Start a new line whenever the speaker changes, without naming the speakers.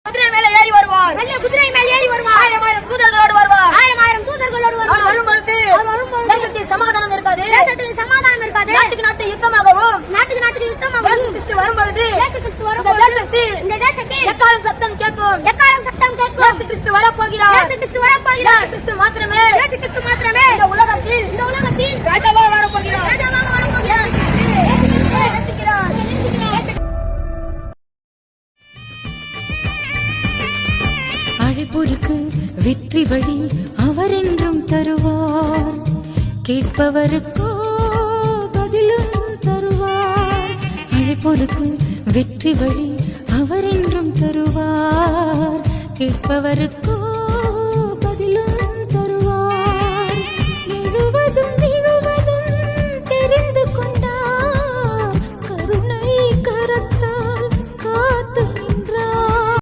குதிரை மேல ஏறி வருவார்.
குதிரை மேல் ஏறி வருவார்.
ஆயிரம் தூதர்களோடு வருவார்.
ஆயிரம் தூதர்களோடு வருவார்.
வரும்பொழுது தேசத்தில் சமாதானம் இருக்காது.
தேசத்தில் சமாதானம் இருக்காது.
நாட்டுக்கு நாட்டு யுத்தமாகவும்
நாட்டுக்கு யுத்தமாகவும்
கிறிஸ்து வரும்பொழுது
இந்த தேசத்தில்
எக்காலம் சத்தம் கேட்கும். கிறிஸ்து வரப்போகிறார். கிறிஸ்து மாத்திரமே இந்த உலகத்தில் ராஜாவாக வரப்போகிறார்.
அழைப்போருக்கு வெற்றி வழி அவர் என்றும் தருவார். கேட்பவருக்கோ பதிலும் தருவார். அழைப்போருக்கு வெற்றி வழி அவர் என்றும் தருவார். கேட்பவருக்கு